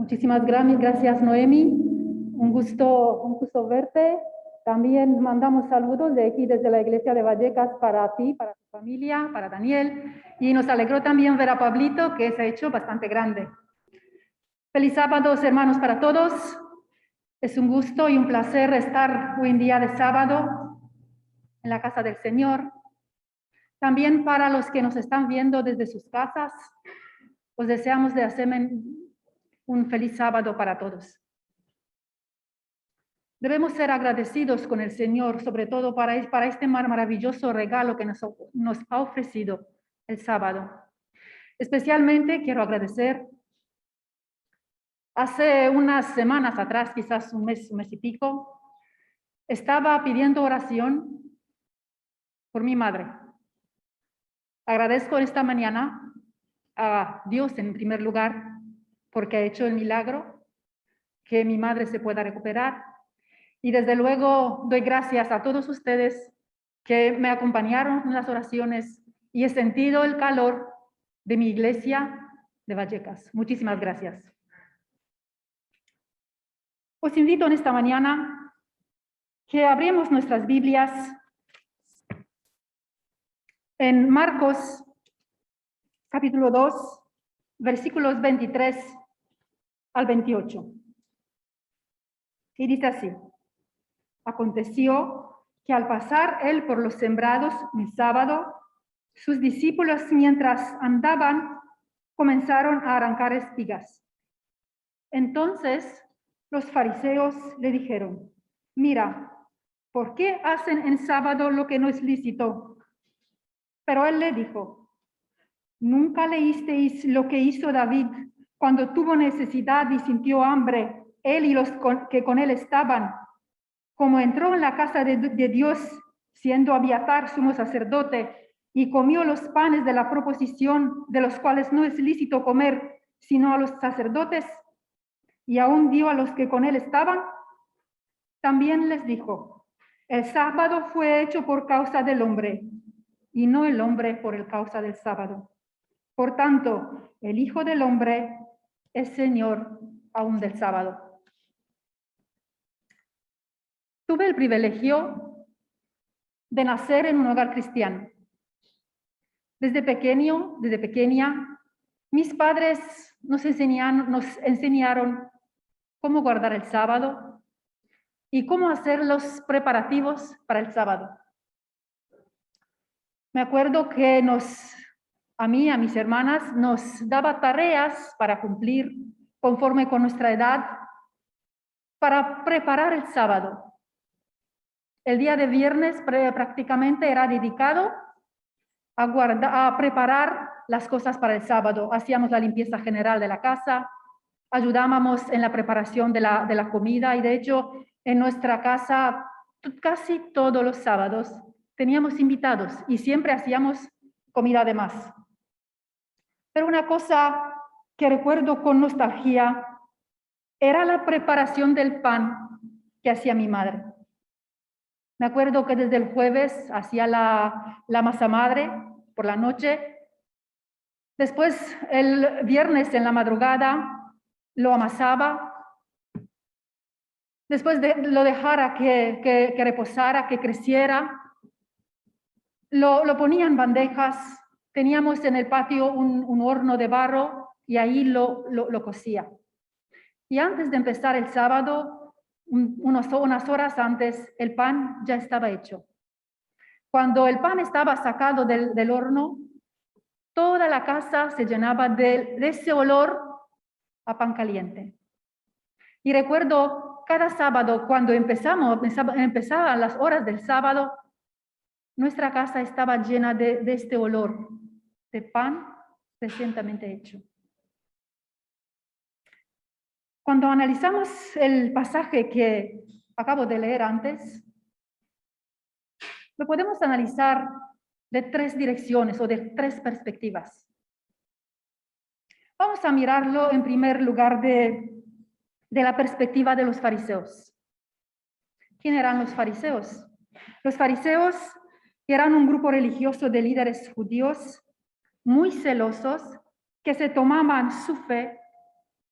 Muchísimas gracias, Noemi. Un gusto verte. También mandamos saludos de aquí desde la iglesia de Vallecas para ti, para tu familia, para Daniel. Y nos alegró también ver a Pablito, que se ha hecho bastante grande. Feliz sábado, hermanos, para todos. Es un gusto y un placer estar hoy en día de sábado en la casa del Señor. También para los que nos están viendo desde sus casas, os deseamos de hacer un feliz sábado para todos. Debemos ser agradecidos con el Señor, sobre todo para este maravilloso regalo que nos ha ofrecido el sábado. Especialmente quiero agradecer, hace unas semanas atrás, quizás un mes y pico, estaba pidiendo oración por mi madre. Agradezco esta mañana a Dios en primer lugar, porque ha hecho el milagro, que mi madre se pueda recuperar. Y desde luego doy gracias a todos ustedes que me acompañaron en las oraciones y he sentido el calor de mi iglesia de Vallecas. Muchísimas gracias. Os invito en esta mañana que abramos nuestras Biblias en Marcos capítulo 2, versículos 23 al 28. Y dice así: Aconteció que al pasar él por los sembrados un sábado, sus discípulos mientras andaban comenzaron a arrancar espigas. Entonces los fariseos le dijeron: Mira, ¿por qué hacen en sábado lo que no es lícito? Pero él le dijo: ¿Nunca leísteis lo que hizo David cuando tuvo necesidad y sintió hambre, él y los que con él estaban? Como entró en la casa de Dios, siendo Abiatar sumo sacerdote, y comió los panes de la proposición, de los cuales no es lícito comer, sino a los sacerdotes, y aún dio a los que con él estaban. También les dijo: el sábado fue hecho por causa del hombre, y no el hombre por el causa del sábado. Por tanto, el Hijo del Hombre es Señor aún del sábado. Tuve el privilegio de nacer en un hogar cristiano. Desde pequeña, mis padres nos enseñaron cómo guardar el sábado y cómo hacer los preparativos para el sábado. Me acuerdo que a mí, a mis hermanas, nos daba tareas para cumplir conforme con nuestra edad para preparar el sábado. El día de viernes prácticamente era dedicado a preparar las cosas para el sábado. Hacíamos la limpieza general de la casa, ayudábamos en la preparación de la comida y de hecho en nuestra casa casi todos los sábados teníamos invitados y siempre hacíamos comida de más. Pero una cosa que recuerdo con nostalgia era la preparación del pan que hacía mi madre. Me acuerdo que desde el jueves hacía la masa madre por la noche. Después, el viernes en la madrugada, lo amasaba. Después lo dejara que reposara, que creciera. Lo ponía en bandejas. Teníamos en el patio un horno de barro y ahí lo cocía. Y antes de empezar el sábado, unas horas antes, el pan ya estaba hecho. Cuando el pan estaba sacado del horno, toda la casa se llenaba de ese olor a pan caliente. Y recuerdo cada sábado, cuando empezaban las horas del sábado, nuestra casa estaba llena de este olor de pan recientemente hecho. Cuando analizamos el pasaje que acabo de leer antes, lo podemos analizar de tres direcciones o de tres perspectivas. Vamos a mirarlo en primer lugar de la perspectiva de los fariseos. ¿Quién eran los fariseos? Los fariseos eran un grupo religioso de líderes judíos muy celosos que se tomaban su fe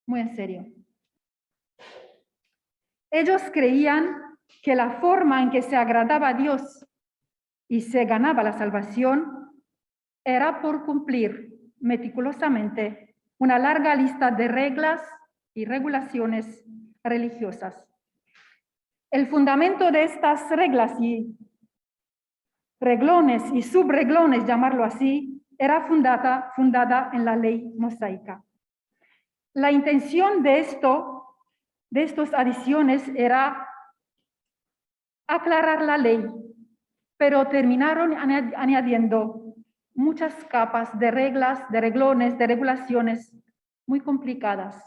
muy en serio. Ellos creían que la forma en que se agradaba a Dios y se ganaba la salvación era por cumplir meticulosamente una larga lista de reglas y regulaciones religiosas. El fundamento de estas reglas y reglones y subreglones, llamarlo así, era fundada en la ley mosaica. La intención de estas adiciones era aclarar la ley, pero terminaron añadiendo muchas capas de reglas, de reglones, de regulaciones muy complicadas.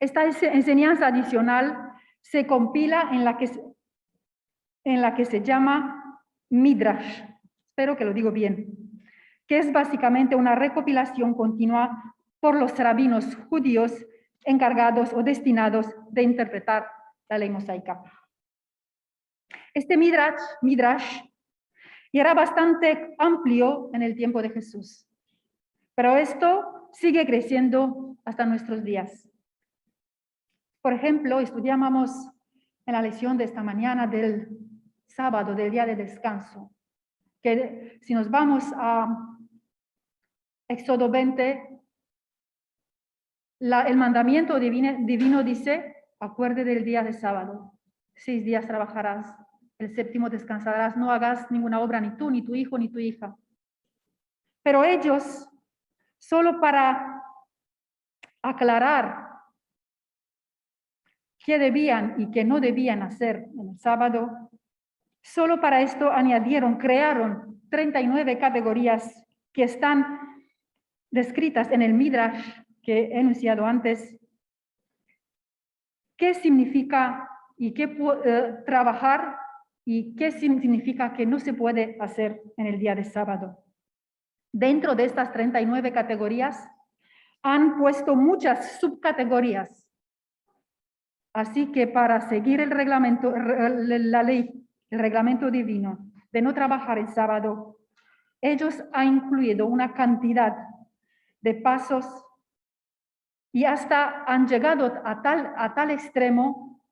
Esta enseñanza adicional se compila en la que se llama Midrash, espero que lo digo bien, que es básicamente una recopilación continua por los rabinos judíos encargados o destinados de interpretar la ley mosaica. Este Midrash era bastante amplio en el tiempo de Jesús, pero esto sigue creciendo hasta nuestros días. Por ejemplo, estudiábamos en la lección de esta mañana del sábado, del día de descanso, que si nos vamos a Éxodo 20, el mandamiento divino dice, acuérdate del día de sábado, 6 días trabajarás, el séptimo descansarás, no hagas ninguna obra, ni tú, ni tu hijo, ni tu hija. Pero ellos, solo para aclarar qué debían y qué no debían hacer en el sábado, solo para esto crearon 39 categorías que están descritas en el Midrash que he enunciado antes. ¿Qué significa y qué trabajar y qué significa que no se puede hacer en el día de sábado? Dentro de estas 39 categorías han puesto muchas subcategorías. Así que para seguir el reglamento, la ley, el reglamento divino de no trabajar el sábado, ellos han incluido una cantidad de pasos y hasta han llegado a tal extremo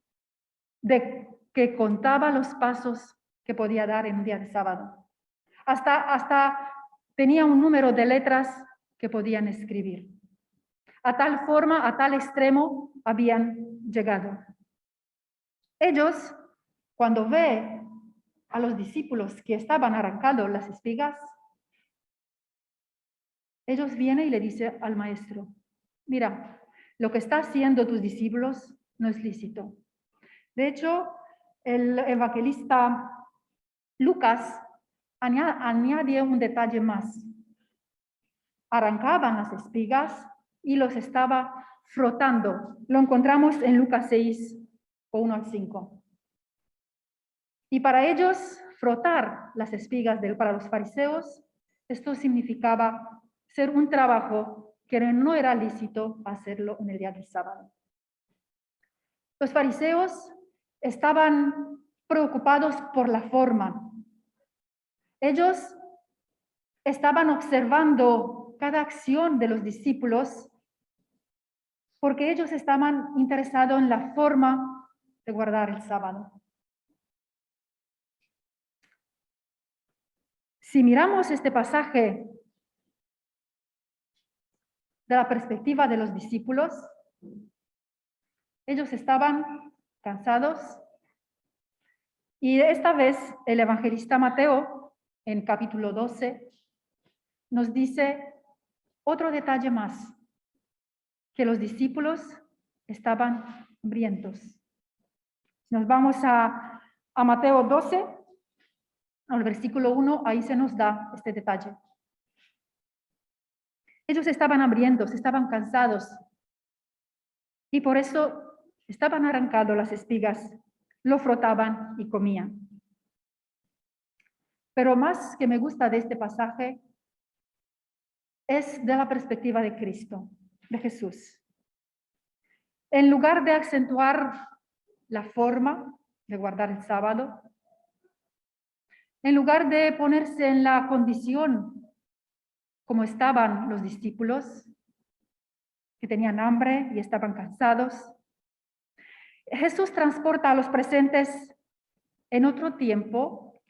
de que contaba los pasos que podía dar en un día de sábado. Hasta tenía un número de letras que podían escribir. A tal forma, a tal extremo habían llegado. Ellos, cuando ve a los discípulos que estaban arrancando las espigas, ellos vienen y le dicen al maestro, mira, lo que están haciendo tus discípulos no es lícito. De hecho, el evangelista Lucas añade un detalle más. Arrancaban las espigas y los estaba frotando. Lo encontramos en Lucas 6, 1 al 5. Y para ellos, frotar las espigas para los fariseos, esto significaba ser un trabajo que no era lícito hacerlo en el día del sábado. Los fariseos estaban preocupados por la forma. Ellos estaban observando cada acción de los discípulos porque ellos estaban interesados en la forma de guardar el sábado. Si miramos este pasaje de la perspectiva de los discípulos, ellos estaban cansados y esta vez el evangelista Mateo, en capítulo 12, nos dice otro detalle más, que los discípulos estaban hambrientos. Nos vamos a Mateo 12, al versículo 1, ahí se nos da este detalle. Ellos estaban hambrientos, estaban cansados y por eso estaban arrancando las espigas, lo frotaban y comían. Pero más que me gusta de este pasaje es de la perspectiva de Cristo, de Jesús. En lugar de acentuar la forma de guardar el sábado, en lugar de ponerse en la condición como estaban los discípulos, que tenían hambre y estaban cansados, Jesús transporta a los presentes en otro tiempo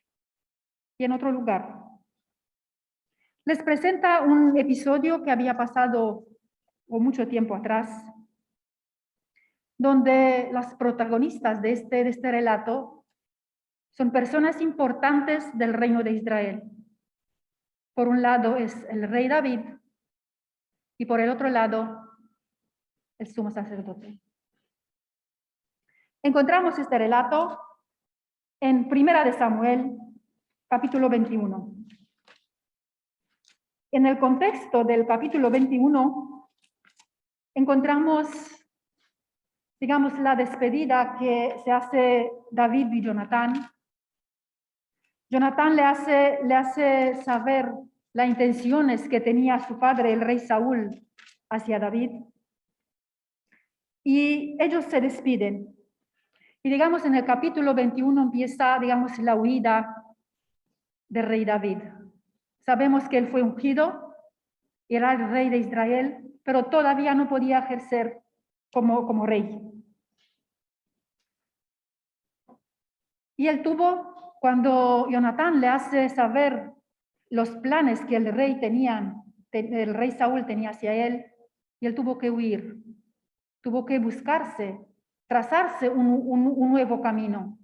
y en otro lugar. Les presenta un episodio que había pasado mucho tiempo atrás, donde las protagonistas de este relato son personas importantes del reino de Israel. Por un lado es el rey David y por el otro lado el sumo sacerdote. Encontramos este relato en Primera de Samuel, capítulo 21. En el contexto del capítulo 21 encontramos, digamos, la despedida que se hace David y Jonatán. Jonatán le hace saber las intenciones que tenía su padre, el rey Saúl, hacia David. Y ellos se despiden. Y digamos, en el capítulo 21 empieza, digamos, la huida del rey David. Sabemos que él fue ungido, era el rey de Israel, pero todavía no podía ejercer como rey. Y él tuvo, cuando Jonatán le hace saber los planes que el rey Saúl tenía hacia él, y él tuvo que huir, tuvo que trazarse un nuevo camino.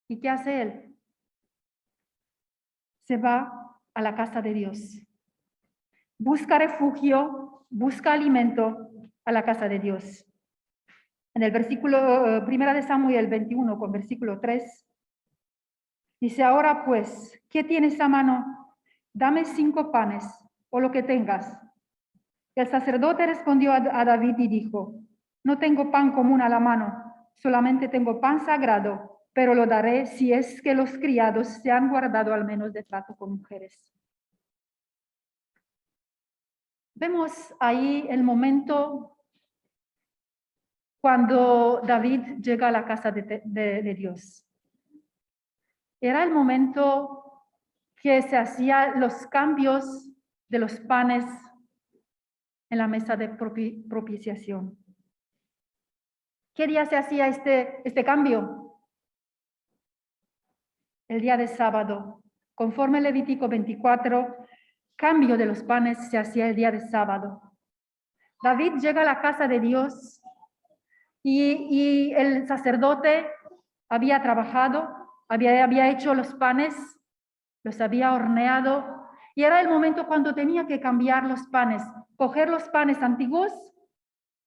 ¿Y qué hace él? Se va a la casa de Dios. Busca refugio, busca alimento a la casa de Dios. En el versículo 1 de Samuel 21, con versículo 3, dice: ahora pues, ¿qué tienes a mano? Dame 5 panes, o lo que tengas. El sacerdote respondió a David y dijo: no tengo pan común a la mano, solamente tengo pan sagrado, pero lo daré si es que los criados se han guardado al menos de trato con mujeres. Vemos ahí el momento cuando David llega a la casa de Dios. Era el momento que se hacían los cambios de los panes en la mesa de propiciación. ¿Qué día se hacía este cambio? El día de sábado. Conforme Levítico 24, cambio de los panes se hacía el día de sábado. David llega a la casa de Dios y el sacerdote había trabajado, había hecho los panes, los había horneado, y era el momento cuando tenía que cambiar los panes, coger los panes antiguos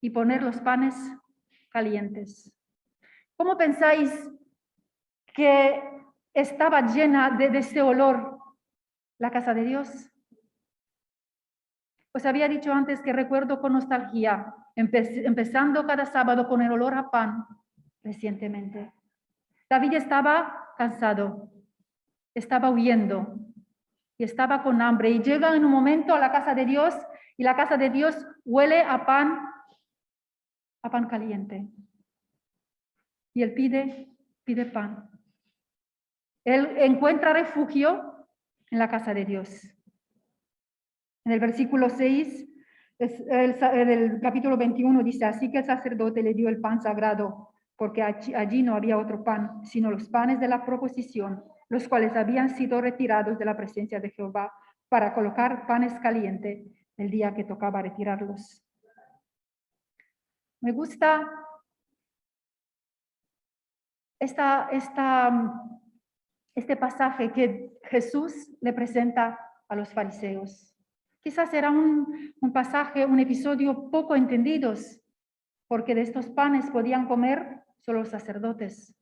y poner los panes calientes. ¿Cómo pensáis que estaba llena de ese olor la casa de Dios? Pues había dicho antes que recuerdo con nostalgia, empezando cada sábado con el olor a pan recientemente. David estaba cansado, estaba huyendo y estaba con hambre, y llega en un momento a la casa de Dios, y la casa de Dios huele a pan caliente. Y él pide pan. Él encuentra refugio en la casa de Dios. En el versículo 6 del capítulo 21 dice: así que el sacerdote le dio el pan sagrado, porque allí no había otro pan, sino los panes de la proposición, los cuales habían sido retirados de la presencia de Jehová para colocar panes calientes el día que tocaba retirarlos. Me gusta este pasaje que Jesús le presenta a los fariseos. Quizás era un pasaje, un episodio poco entendidos, porque de estos panes podían comer solo los sacerdotes.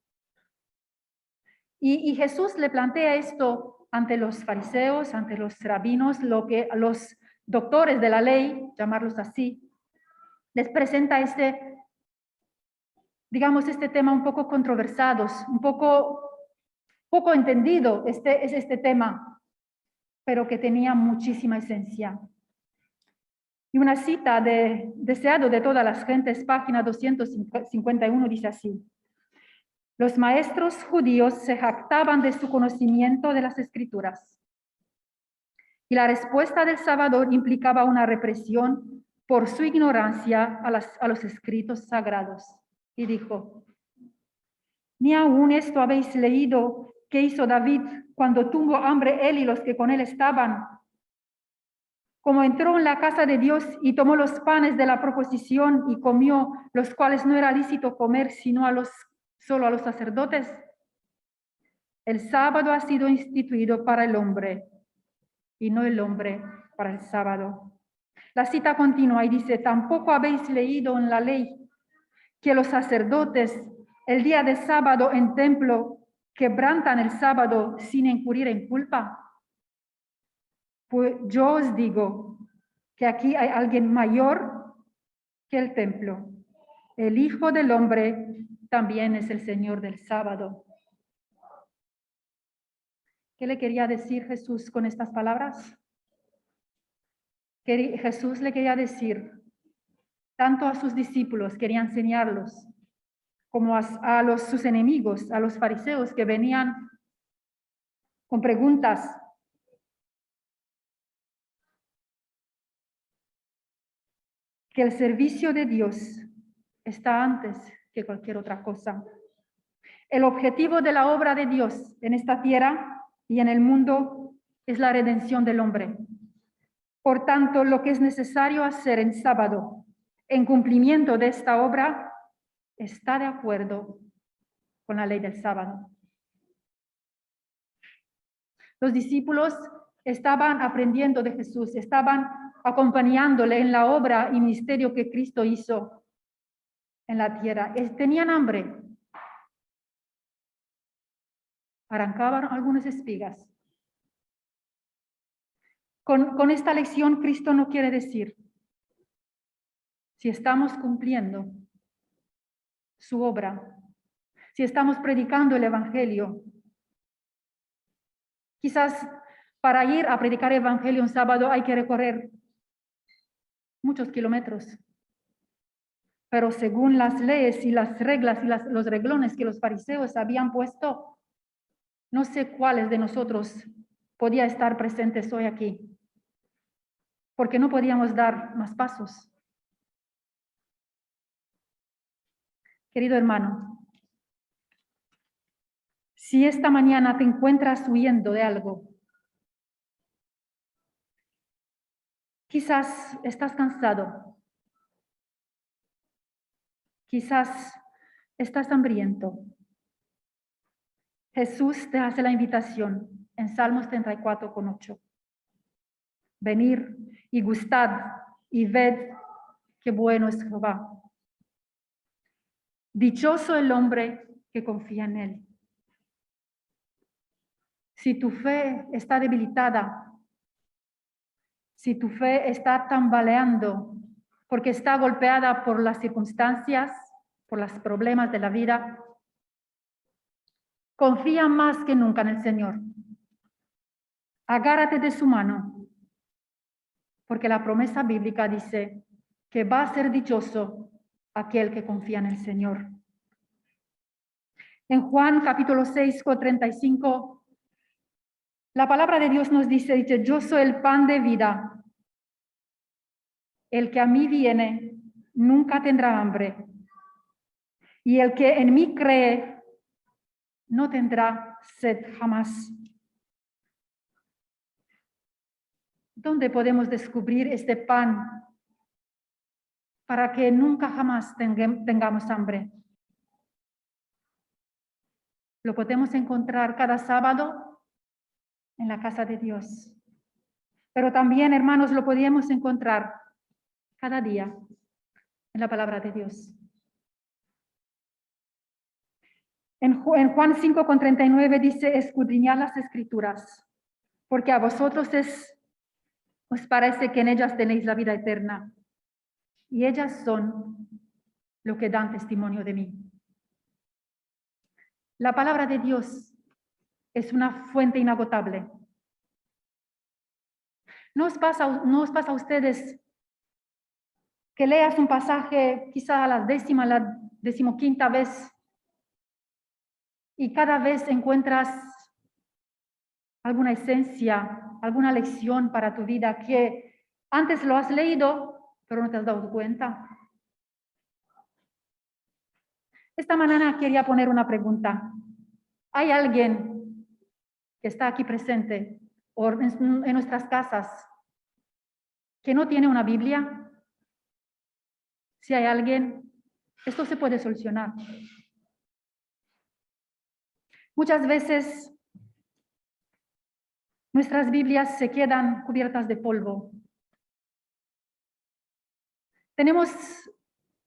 Y Jesús le plantea esto ante los fariseos, ante los rabinos, los doctores de la ley, llamarlos así. Les presenta este tema un poco controversado, un poco entendido este tema, pero que tenía muchísima esencia. Y una cita deseado de todas las gentes, página 251, dice así: los maestros judíos se jactaban de su conocimiento de las Escrituras, y la respuesta del Salvador implicaba una represión por su ignorancia a los escritos sagrados. Y dijo: Ni aun esto habéis leído que hizo David cuando tuvo hambre él y los que con él estaban. Como entró en la casa de Dios y tomó los panes de la proposición y comió, los cuales no era lícito comer sino solo a los sacerdotes. El sábado ha sido instituido para el hombre y no el hombre para el sábado. La cita continúa y dice, tampoco habéis leído en la ley que los sacerdotes el día de sábado en templo quebrantan el sábado sin incurrir en culpa. Pues yo os digo que aquí hay alguien mayor que el templo. El Hijo del Hombre también es el Señor del sábado. ¿Qué le quería decir Jesús con estas palabras? Jesús le quería decir, tanto a sus discípulos, quería enseñarlos, como a sus enemigos, a los fariseos que venían con preguntas. Que el servicio de Dios está antes que cualquier otra cosa. El objetivo de la obra de Dios en esta tierra y en el mundo es la redención del hombre. Por tanto, lo que es necesario hacer en sábado, en cumplimiento de esta obra, está de acuerdo con la ley del sábado. Los discípulos estaban aprendiendo de Jesús, estaban acompañándole en la obra y ministerio que Cristo hizo en la tierra. Tenían hambre. Arrancaban algunas espigas. Con esta lección, Cristo no quiere decir si estamos cumpliendo su obra, si estamos predicando el Evangelio. Quizás para ir a predicar el Evangelio un sábado hay que recorrer muchos kilómetros. Pero según las leyes y las reglas y los reglones que los fariseos habían puesto, no sé cuáles de nosotros podía estar presentes hoy aquí, porque no podíamos dar más pasos. Querido hermano, si esta mañana te encuentras huyendo de algo, quizás estás cansado, quizás estás hambriento. Jesús te hace la invitación en Salmos 34:8. Venid y gustad y ved qué bueno es Jehová. Dichoso el hombre que confía en él. Si tu fe está debilitada, si tu fe está tambaleando porque está golpeada por las circunstancias, por los problemas de la vida, confía más que nunca en el Señor. Agárrate de su mano, porque la promesa bíblica dice que va a ser dichoso aquel que confía en el Señor. En Juan capítulo 6:35, la palabra de Dios nos dice, yo soy el pan de vida. El que a mí viene nunca tendrá hambre. Y el que en mí cree no tendrá sed jamás. ¿Dónde podemos descubrir este pan para que nunca jamás tengamos hambre? Lo podemos encontrar cada sábado en la casa de Dios. Pero también, hermanos, lo podemos encontrar cada día en la palabra de Dios. En Juan 5:39 dice, escudriñad las Escrituras, porque a vosotros os parece que en ellas tenéis la vida eterna, y ellas son lo que dan testimonio de mí. La palabra de Dios es una fuente inagotable. ¿No os pasa a ustedes que leas un pasaje quizá a la 15ª vez y cada vez encuentras alguna esencia, alguna lección para tu vida que antes lo has leído, pero no te has dado cuenta? Esta mañana quería poner una pregunta. ¿Hay alguien que está aquí presente o en nuestras casas que no tiene una Biblia? Si hay alguien, esto se puede solucionar. Muchas veces nuestras Biblias se quedan cubiertas de polvo. Tenemos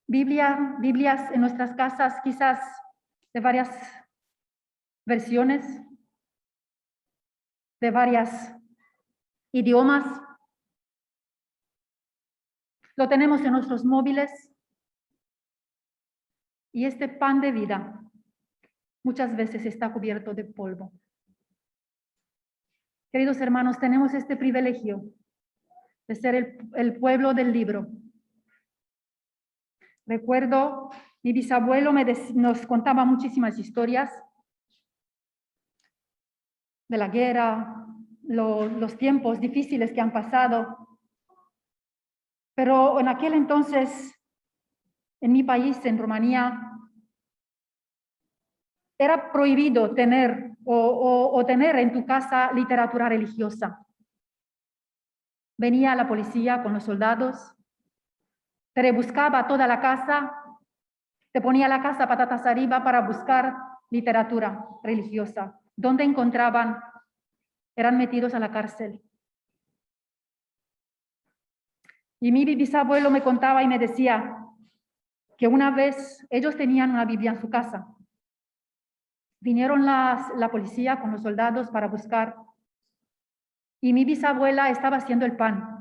Biblias en nuestras casas, quizás de varias versiones, de varios idiomas. Lo tenemos en nuestros móviles. Y este pan de vida muchas veces está cubierto de polvo. Queridos hermanos, tenemos este privilegio de ser el pueblo del libro. Recuerdo, mi bisabuelo nos contaba muchísimas historias de la guerra, los tiempos difíciles que han pasado. Pero en aquel entonces, en mi país, en Rumanía, era prohibido tener o tener en tu casa literatura religiosa. Venía la policía con los soldados, te rebuscaba toda la casa, te ponía la casa patatas arriba para buscar literatura religiosa. ¿Dónde encontraban? Eran metidos a la cárcel. Y mi bisabuelo me contaba y me decía que una vez ellos tenían una Biblia en su casa. Vinieron la policía con los soldados para buscar y mi bisabuela estaba haciendo el pan.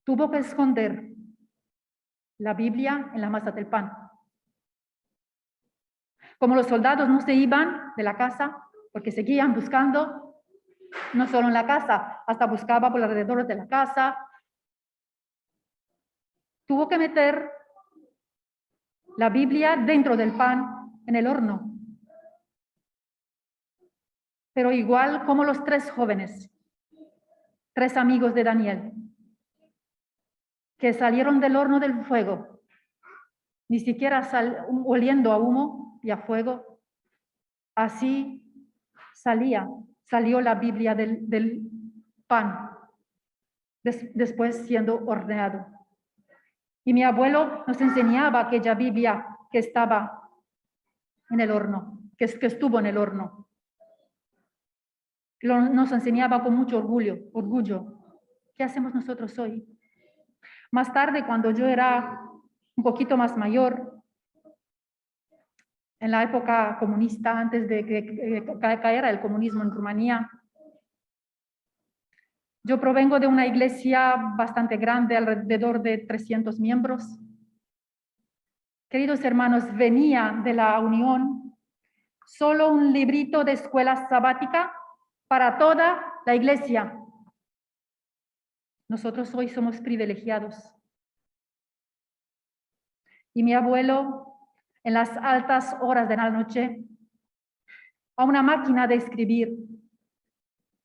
Tuvo que esconder la Biblia en la masa del pan. Como los soldados no se iban de la casa, porque seguían buscando, no solo en la casa, hasta buscaba por alrededor de la casa, tuvo que meter la Biblia dentro del pan en el horno. Pero igual como los 3 jóvenes, 3 amigos de Daniel, que salieron del horno del fuego, ni siquiera oliendo a humo y a fuego, así salió la Biblia del pan, después siendo horneado. Y mi abuelo nos enseñaba aquella Biblia que estaba en el horno, que estuvo en el horno. Nos enseñaba con mucho orgullo. ¿Qué hacemos nosotros hoy? Más tarde, cuando yo era un poquito más mayor, en la época comunista, antes de que cayera el comunismo en Rumanía, yo provengo de una iglesia bastante grande, alrededor de 300 miembros. Queridos hermanos, venía de la Unión solo un librito de escuela sabática para toda la iglesia. Nosotros hoy somos privilegiados. Y mi abuelo, en las altas horas de la noche, a una máquina de escribir,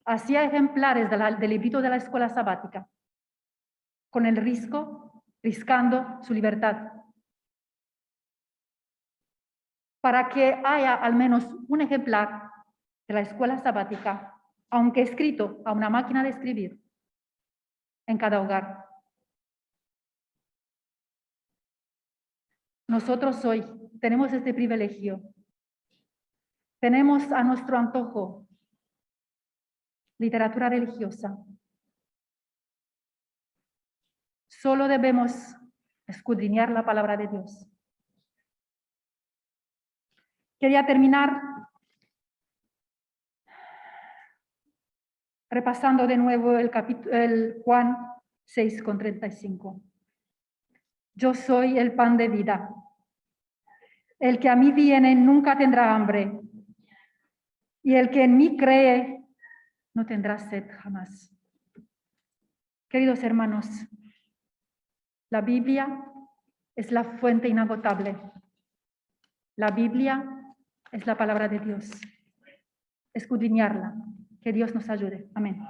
hacía ejemplares del librito de la escuela sabática, con el riscando su libertad. Para que haya al menos un ejemplar de la escuela sabática, aunque escrito a una máquina de escribir, en cada hogar. Nosotros hoy tenemos este privilegio. Tenemos a nuestro antojo literatura religiosa. Solo debemos escudriñar la palabra de Dios. Quería terminar repasando de nuevo el Juan 6:35. Yo soy el pan de vida. El que a mí viene nunca tendrá hambre, y el que en mí cree no tendrá sed jamás. Queridos hermanos, la Biblia es la fuente inagotable. La Biblia es la palabra de Dios. Escudriñarla. Que Dios nos ayude. Amén.